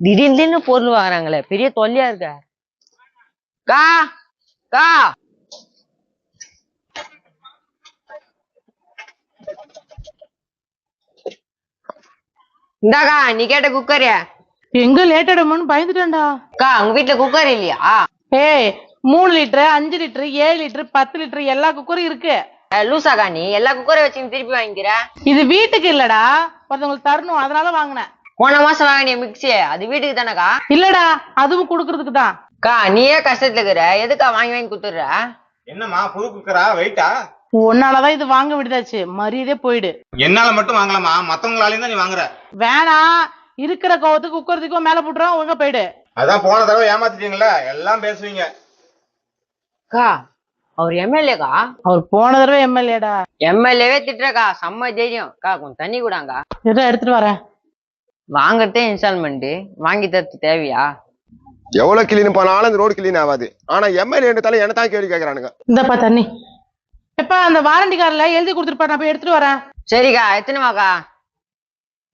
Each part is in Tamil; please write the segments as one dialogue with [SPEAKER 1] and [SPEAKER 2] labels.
[SPEAKER 1] திடீர்னு பொருள் வாங்குறாங்களே, பெரிய தொல்லையா இருக்க. கா கா இந்தாக்கா நீ கேட்ட குக்கர்.
[SPEAKER 2] எங்க லேட் ஆயிடுமோன்னு பயந்துட்டேன்டா.
[SPEAKER 1] அக்கா உங்க வீட்டுல குக்கர் இல்லையா?
[SPEAKER 2] ஏய் 3 லிட்டர் 5 லிட்டர் 7 லிட்டர் 10 லிட்டர் எல்லா குக்கரும் இருக்கு.
[SPEAKER 1] லூசாக்கா நீ எல்லா குக்கரையும் வச்சு திருப்பி வாங்கிக்கிற.
[SPEAKER 2] இது வீட்டுக்கு இல்லடா, ஒருத்தவங்களுக்கு தரணும், அதனால வாங்கினேன்.
[SPEAKER 1] போன மாசம் வாங்கினிய மிக்சி அது வீட்டுக்கு தானக்கா?
[SPEAKER 2] இல்லடா, அதுவும் குடுக்கறதுக்கு தான்.
[SPEAKER 1] அக்கா நீயே கஷ்டத்துல இருக்கிற, எதுக்கா வாங்கி வாங்கி குடுத்துடுற?
[SPEAKER 3] என்னம்மா புது குக்கரா? வெயிட்டா?
[SPEAKER 2] உன்னாலதான் இது வாங்க விடுதாச்சு, மரியாதையே போயிடு.
[SPEAKER 3] என்னால மட்டும் வாங்கலாமா? மத்தவங்களாலையும் தான் நீ வாங்குற.
[SPEAKER 2] வேணாம், இருக்கிற கோவத்துக்கு குக்கறதுக்கும் மேல போட்டுறோம், ஒழுங்கா போயிடு.
[SPEAKER 3] அதான் போன தடவை ஏமாத்திட்டீங்களா, எல்லாம் பேசுவீங்க.
[SPEAKER 1] அக்கா அவர் எம்எல்ஏக்கா.
[SPEAKER 2] அவர் போன தடவை எம்எல்ஏடா.
[SPEAKER 1] எம்எல்ஏவே திட்டுறக்கா, செம்ம தைரியம். அக்கா கொஞ்சம் தண்ணி கூடாங்க.
[SPEAKER 2] எதோ எடுத்துட்டு வரேன்.
[SPEAKER 1] வாங்கறதே இன்ஸ்டால்மெண்ட், வாங்கி தரது தேவையா?
[SPEAKER 4] எவ்வளவு கிளீன் பண்ணாலும் இந்த ரோடு கிளீன் ஆகாது. ஆனா எம்எல்ஏ என்ன தான் கேள்வி கேட்கறானுங்க.
[SPEAKER 2] இந்தப்பா தண்ணி. எப்பா அந்த வாரண்டி கார்டுல எழுதி கொடுத்துருப்பா, நான் போய் எடுத்துட்டு வரேன்.
[SPEAKER 1] சரிக்கா எத்தனைமாக்கா?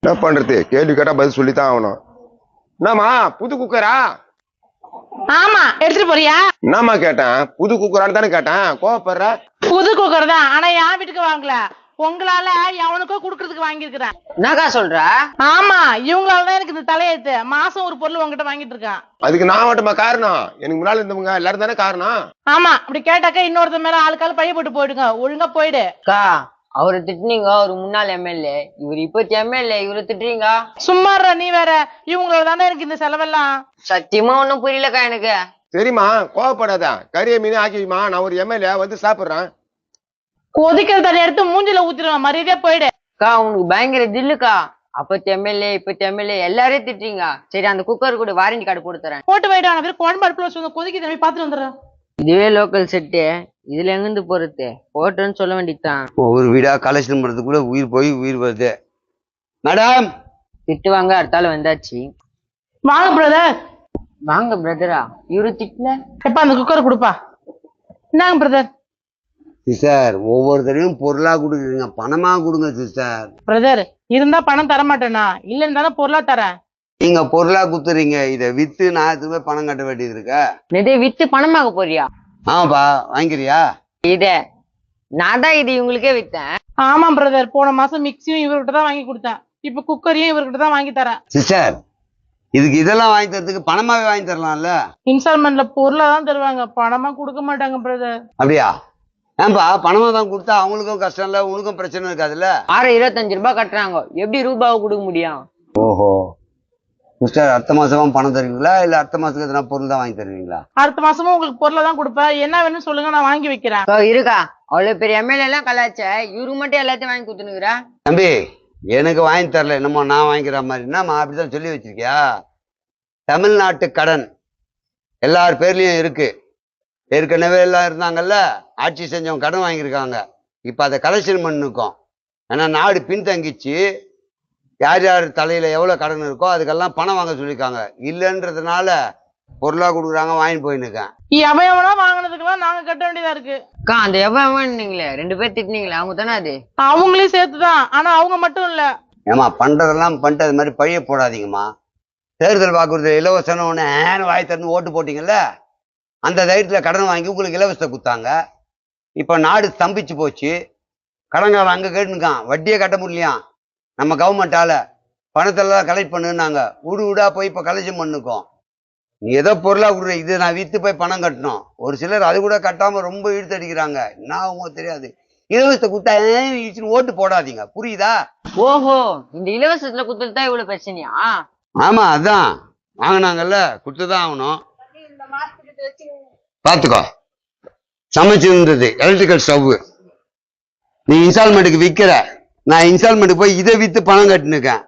[SPEAKER 4] என்ன பண்றது, கேள்வி கேட்டா பதில் சொல்லித்தான் ஆகணும். என்னம்மா புது குக்கரா?
[SPEAKER 2] ஆமா, எடுத்துட்டு போறியா?
[SPEAKER 4] என்னம்மா கேட்டேன், புது குக்கரான்னு தானே கேட்டேன், கோவப்படுற?
[SPEAKER 2] புது குக்கர் தான், ஆனா என் வீட்டுக்கு வாங்கல, உங்களால எவனுக்கோ குடுக்கறதுக்கு வாங்கிருக்கிறேன்.
[SPEAKER 1] என்னக்கா சொல்ற?
[SPEAKER 2] ஆமா, இவங்களாலதான் எனக்கு இந்த தலையெழுத்து. மாசம் ஒரு பொருள் உங்ககிட்ட வாங்கிட்டு இருக்கேன்.
[SPEAKER 4] அதுக்கு நான் மட்டுமா காரணம்? எனக்கு முன்னால இருந்தவங்க எல்லாரும் தானே காரணம்.
[SPEAKER 2] ஆமா, அப்படி கேட்டாக்கா இன்னொருத்த மேல ஆளுக்கால பழைய போட்டு போயிடுங்க, ஒழுங்கா போயிடு.
[SPEAKER 1] அக்கா அவரை திட்டுனீங்க, அவரு முன்னாள் எம்எல்ஏ, இவர் இப்பத்தி எம்எல்ஏ, இவரை திட்டுறீங்க.
[SPEAKER 2] சும்மாறா நீ வேற, இவங்களோட தானே எனக்கு இந்த செலவெல்லாம்.
[SPEAKER 1] சத்தியமா ஒண்ணும் புரியலக்கா எனக்கு.
[SPEAKER 4] சரிம்மா கோவப்படாத, கறிய மீன் ஆக்கிமா, நான் ஒரு எம்எல்ஏ வந்து சாப்பிடுறேன்.
[SPEAKER 2] கொதிக்கிற தண்ணி எடுத்து மூஞ்சில ஊத்திடுவேன், மரியாதையா போயிடு.
[SPEAKER 1] அக்கா உனக்கு பயங்கர தில்லுக்கா, அப்பத்தி எம்எல்ஏ இப்பத்தி எம்எல்ஏ எல்லாரையும் திட்டுறீங்க. சரி அந்த குக்கர் கூட வாரண்டி கார்டு போட்டு தரேன்.
[SPEAKER 2] போட்டு போயிடு, நான் குழம்பு அடுப்புல வச்சு கொதிக்க தண்ணி பாத்துட்டு வந்துடுறேன்.
[SPEAKER 1] இதுவே லோக்கல் செட்டு, இதுல எங்கிருந்து போறது? போட்டோன்னு சொல்ல வேண்டியதுதான்.
[SPEAKER 5] ஒவ்வொரு வீடா கலெக்ஷன் பண்றதுக்குள்ள உயிர் போய் உயிர் வருது. மேடம்
[SPEAKER 1] திட்டுவாங்க, அடுத்தால வந்தாச்சு.
[SPEAKER 2] வாங்க பிரதர்.
[SPEAKER 1] வாங்க பிரதரா, இவரு திட்டல.
[SPEAKER 2] எப்ப அந்த குக்கர் கொடுப்பா. என்னங்க பிரதர்?
[SPEAKER 5] சிஸ்டர் ஒவ்வொரு தடவையும் பொருளா கொடுக்குறீங்க, பணமா கொடுங்க சிஸ்டர்.
[SPEAKER 2] பிரதர் இருந்தா பணம் தர மாட்டேனா, இல்லன்னு தானே பொருளா தரேன்.
[SPEAKER 5] நீங்க பொருளா குத்துறீங்க, இதை வித்து நான் திரும்ப பணம் கட்ட வேண்டியது இருக்கா?
[SPEAKER 1] இதை வித்து பணமாக போறியா?
[SPEAKER 5] ஆமாப்பா, வாங்கிக்கிறியா?
[SPEAKER 1] இத நான் தான் இது இவங்களுக்கே வித்தேன்.
[SPEAKER 2] ஆமா பிரதர், போன மாசம் மிக்சியும் இவர்கிட்ட தான் வாங்கி கொடுத்தேன், இப்ப குக்கரையும் இவர்கிட்ட தான் வாங்கி தரேன்.
[SPEAKER 5] சிஸ்டர் இதுக்கு இதெல்லாம் வாங்கி தரதுக்கு பணமாவே வாங்கி தரலாம்ல?
[SPEAKER 2] இன்ஸ்டால்மெண்ட்ல பொருளா தான் தருவாங்க, பணமா கொடுக்க மாட்டாங்க பிரதர்.
[SPEAKER 5] அப்படியா? ஏன்பா பணமா தான் கொடுத்தா அவங்களுக்கும் கஷ்டம் இல்ல, உனக்கும் பிரச்சனை இருக்காதுல்ல?
[SPEAKER 1] 25 ரூபாய் கட்டுறாங்க, எப்படி ரூபாவை கொடுக்க முடியும்?
[SPEAKER 5] ஓஹோ சிஸ்டர், அடுத்த மாசமும் பணம் தருவீங்களா இல்ல அடுத்த மாசத்துக்கு எதனா பொருள் தான் வாங்கி தருவீங்களா?
[SPEAKER 2] அடுத்த மாசமும் உங்களுக்கு பொருளை தான் கொடுப்பேன், என்ன வேணும்னு சொல்லுங்க, நான் வாங்கி வைக்கிறேன்.
[SPEAKER 1] இருக்கா அவ்வளவு பெரிய எம்எல்ஏ எல்லாம் கலாச்ச, இவரு மட்டும் எல்லாத்தையும் வாங்கி கொடுத்துனுக்குறா.
[SPEAKER 5] தம்பி எனக்கு வாங்கி தரல, என்னமோ நான் வாங்கிக்கிற மாதிரி. என்னம்மா அப்படிதான் சொல்லி வச்சிருக்கியா? தமிழ்நாட்டு கடன் எல்லார் பேர்லயும் இருக்கு. ஏற்கனவே எல்லாம் இருந்தாங்கல்ல, ஆட்சி செஞ்சவங்க கடன் வாங்கியிருக்காங்க, இப்ப அதை கலெக்ஷன் பண்ணிருக்கோம். ஏன்னா நாடு பின்தங்கிச்சு, யார் யார் தலையில எவ்வளவு கடன் இருக்கோ அதுக்கெல்லாம் பணம் வாங்க சொல்லியிருக்காங்க. இல்லைன்றதுனால பொருளா கொடுக்குறாங்க, வாங்கிட்டு போயின்னுக்கேன்.
[SPEAKER 2] எவனா வாங்கினதுக்கெல்லாம் நாங்க கட்ட வேண்டியதா இருக்கு.
[SPEAKER 1] அக்கா அந்த எவ்வளவுங்களே 2 பேர் திட்டினீங்களே, அவங்க தானே அது?
[SPEAKER 2] அவங்களையும் சேர்த்துதான், ஆனா அவங்க மட்டும் இல்ல.
[SPEAKER 5] ஏமா பண்றதெல்லாம் பண்ணிட்டு அது மாதிரி பழிய போடாதீங்கம்மா. தேர்தல் வாக்குறுதி இலவசம்னு ஒன்று வாய் திறந்து ஓட்டு போட்டீங்கல்ல, அந்த தைரியத்தில் கடன் வாங்கி உங்களுக்கு இலவசத்தை கொடுத்தாங்க. இப்போ நாடு ஸ்தம்பிச்சு போச்சு, கடன்காரன் அங்கே கேட்டுருக்கான், வட்டியே கட்ட முடியலையாம். நம்ம கவர்மெண்டால பணத்தெல்லாம் கலெக்ட் பண்ணுனாங்க, வீடு வீடா போய் இப்போ கலெக்ஷன் பண்ணிருக்கோம். நீ ஏதோ பொருளா கொடுற, இது நான் வித்து போய் பணம் கட்டணும். ஒரு சிலர் அது கூட கட்டாம ரொம்ப இழுத்து அடிக்கிறாங்க, என்ன அவங்க தெரியாது. இலவசத்தை கொடுத்தா ஓட்டு போடாதீங்க, புரியுதா?
[SPEAKER 1] ஓஹோ, இந்த இலவசத்துல குடுத்துட்டு இவ்வளவு பிரச்சனையா?
[SPEAKER 5] ஆமா, அதான் வாங்கினாங்கல்ல, கொடுத்துதான் ஆகணும். பாத்துக்கோ, சமைச்சிருந்தது எலக்ட்ரிக்கல் ஸ்டவ், நீ இன்ஸ்டால்மெண்ட்டுக்கு விற்கிற, நான் இன்ஸ்டால்மெண்ட்டுக்கு போய் இதை வித்து பணம் கட்டுனுக்கேன்.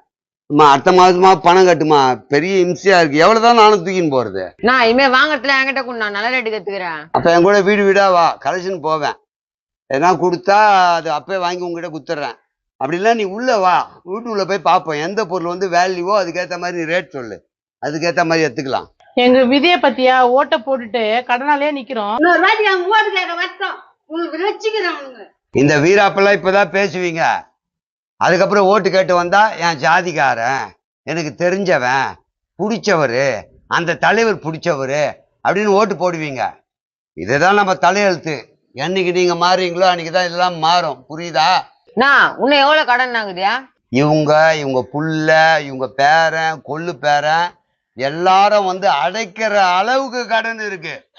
[SPEAKER 5] அம்மா அடுத்த மாசமா பணம் கட்டுமா, பெரிய இம்சையா இருக்கு. எவ்வளவுதான் நானும் தூக்கின்னு போறது?
[SPEAKER 1] நான் இனிமே வாங்கறதுல என்கிட்ட கொண்டு நான் நல்ல ரேட்டு கத்துக்கிறேன்.
[SPEAKER 5] அப்ப என் கூட வீடு வீடா வா, கலெக்ஷன் போவேன். எதனா கொடுத்தா அது அப்பவே வாங்கி உங்ககிட்ட குத்துறேன். அப்படி இல்லை நீ உள்ள வா, வீட்டுக்குள்ள போய் பார்ப்போம், எந்த பொருள் வந்து வேல்யூவோ அதுக்கேற்ற மாதிரி நீ ரேட் சொல்லு, அதுக்கேற்ற மாதிரி எடுத்துக்கலாம்.
[SPEAKER 2] எங்க விதிய பத்தியா, ஓட்ட போட்டுட்டு கடனாலே நிக்கிறோம்.
[SPEAKER 5] இந்த வீராப்பெல்லாம் இப்பதான் பேசுவீங்க, அதுக்கப்புறம் ஓட்டு கேட்டு வந்தா என் ஜாதிக்காரன், எனக்கு தெரிஞ்சவன், பிடிச்சவரு, அந்த தலைவர் பிடிச்சவரு அப்படின்னு ஓட்டு போடுவீங்க. இதுதான் நம்ம தலையெழுத்து. என்னைக்கு நீங்க மாறுறீங்களோ அன்னைக்குதான் இதெல்லாம் மாறும். புரியுதா?
[SPEAKER 1] இன்னும் எவ்வளவு கடன் ஆகுதியா?
[SPEAKER 5] இவங்க புள்ள, இவங்க பேரன், கொள்ளு பேரன் எல்லாரும் வந்து அடைக்கிற அளவுக்கு கடன் இருக்கு.